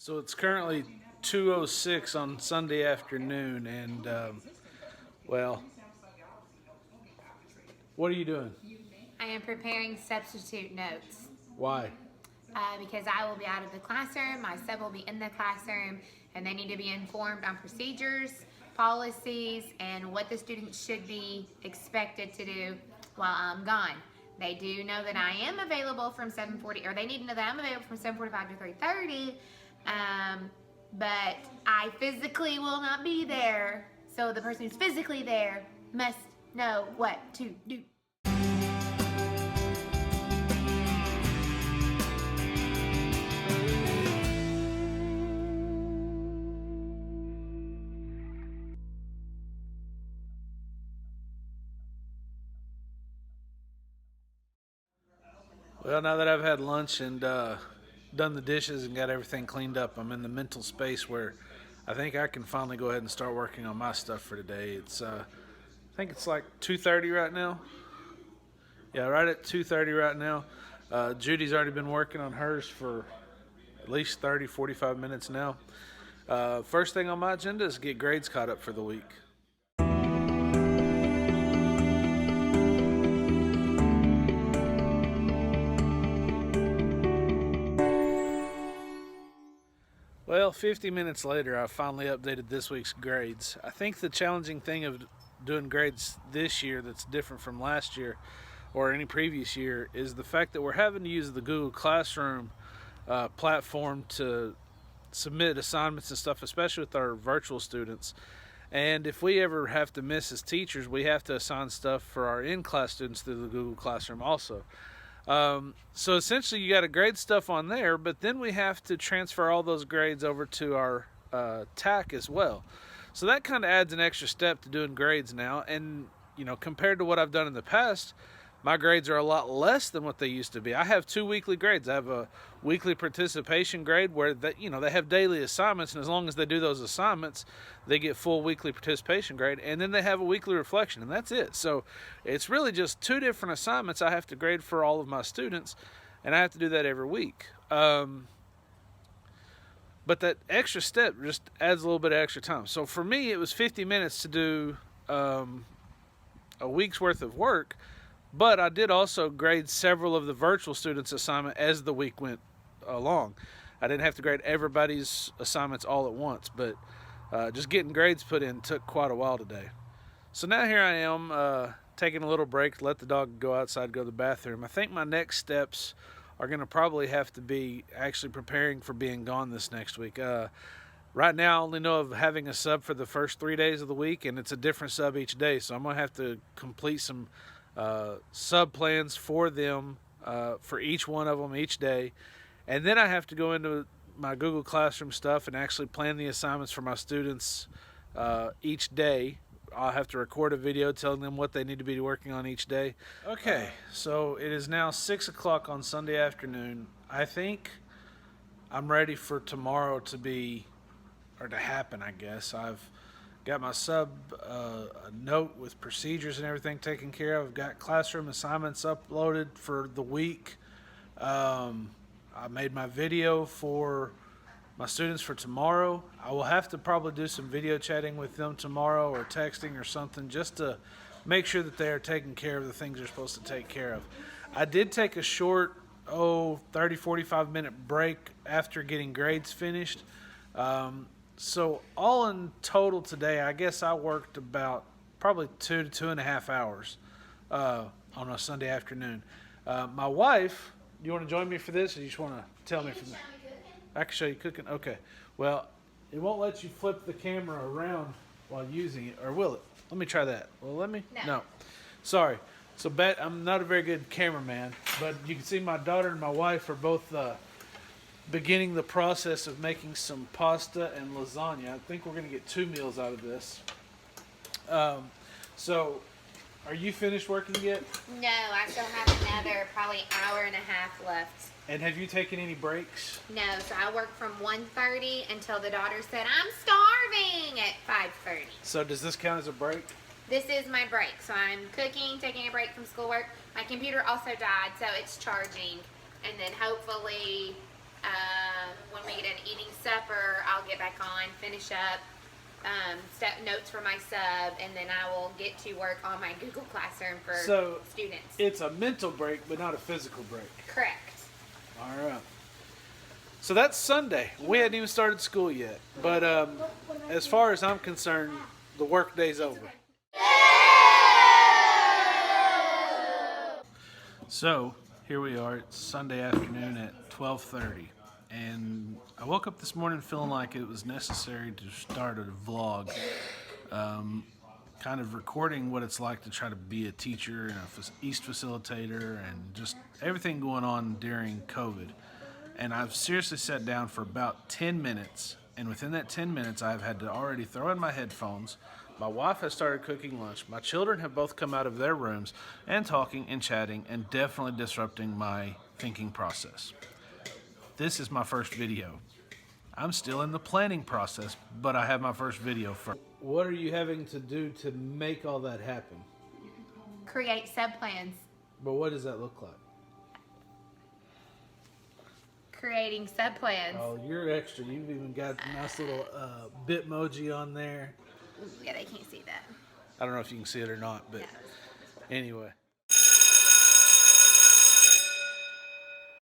So it's currently 2:06 on Sunday afternoon, and well, what are you doing? I am preparing substitute notes Why? because I will be out of the classroom, my sub will be in the classroom, and they need to be informed on procedures, policies, and what the students should be expected to do while I'm gone. They do know that I am available from 7:40, or they need to know that I'm available from 7:45 to 3:30, but I physically will not be there, so the person who's physically there must know what to do. Well, now that I've had lunch and done the dishes and got everything cleaned up, I'm in the mental space where I think I can finally go ahead and start working on my stuff for today. I think it's like 2:30 right now. Yeah, right at 2:30 right now. Judy's already been working on hers for at least 30, 45 minutes now. First thing on my agenda is get grades caught up for the week. Well, 50 minutes later, I finally updated this week's grades. I think the challenging thing of doing grades this year that's different from last year or any previous year is the fact that we're having to use the Google Classroom platform to submit assignments and stuff, especially with our virtual students. And if we ever have to miss as teachers, we have to assign stuff for our in-class students through the Google Classroom also. So essentially, you got to grade stuff on there, but then we have to transfer all those grades over to our TAC as well. So that kind of adds an extra step to doing grades now. And compared to what I've done in the past, my grades are a lot less than what they used to be. I have 2 weekly grades. I have a weekly participation grade where they have daily assignments, and as long as they do those assignments, they get full weekly participation grade, and then they have a weekly reflection, and that's it. So it's really just 2 different assignments I have to grade for all of my students, and I have to do that every week. But that extra step just adds a little bit of extra time. So for me, it was 50 minutes to do a week's worth of work. But I did also grade several of the virtual students' assignment as the week went along. I didn't have to grade everybody's assignments all at once, but just getting grades put in took quite a while today. So now here I am taking a little break to let the dog go outside, go to the bathroom. I think my next steps are going to probably have to be actually preparing for being gone this next week. Right now, I only know of having a sub for the first 3 days of the week, and it's a different sub each day. So I'm going to have to complete some sub plans for them for each one of them each day, and then I have to go into my Google Classroom stuff and actually plan the assignments for my students each day. I'll have to record a video telling them what they need to be working on each day. Okay, so it is now 6 o'clock on Sunday afternoon. I think I'm ready for tomorrow to happen, I guess. I've got my sub note with procedures and everything taken care of. I've got classroom assignments uploaded for the week. I made my video for my students for tomorrow. I will have to probably do some video chatting with them tomorrow or texting or something just to make sure that they are taking care of the things they're supposed to take care of. I did take a short 30, 45 minute break after getting grades finished. So all in total today, I guess I worked about probably 2 to 2.5 hours on a Sunday afternoon. My wife, do you want to join me for this, or you just want to tell me from there? I can show you cooking. Okay. Well, it won't let you flip the camera around while using it, or will it? Let me try that. Well, let me. No. Sorry. So, I'm not a very good cameraman, but you can see my daughter and my wife are both beginning the process of making some pasta and lasagna. I think we're going to get 2 meals out of this. So, are you finished working yet? No, I still have another probably hour and a half left. And have you taken any breaks? No, so I work from 1:30 until the daughter said, I'm starving at 5:30. So does this count as a break? This is my break. So I'm cooking, taking a break from schoolwork. My computer also died, so it's charging. And then hopefully when we get done eating supper, I'll get back on, finish up step notes for my sub, and then I will get to work on my Google Classroom for students. It's a mental break, but not a physical break. Correct. All right. So that's Sunday. We hadn't even started school yet. But as far as I'm concerned, the work day's over. So here we are. It's Sunday afternoon at 12:30. And I woke up this morning feeling like it was necessary to start a vlog. Kind of recording what it's like to try to be a teacher and a East facilitator and just everything going on during COVID. And I've seriously sat down for about 10 minutes, and within that 10 minutes I've had to already throw in my headphones. My wife has started cooking lunch. My children have both come out of their rooms and talking and chatting and definitely disrupting my thinking process. This is my first video. I'm still in the planning process, but I have my first video first. What are you having to do to make all that happen? Create sub plans. But what does that look like? Creating sub plans. Oh, you're extra. You've even got a nice little Bitmoji on there. Yeah, they can't see that. I don't know if you can see it or not, but anyway.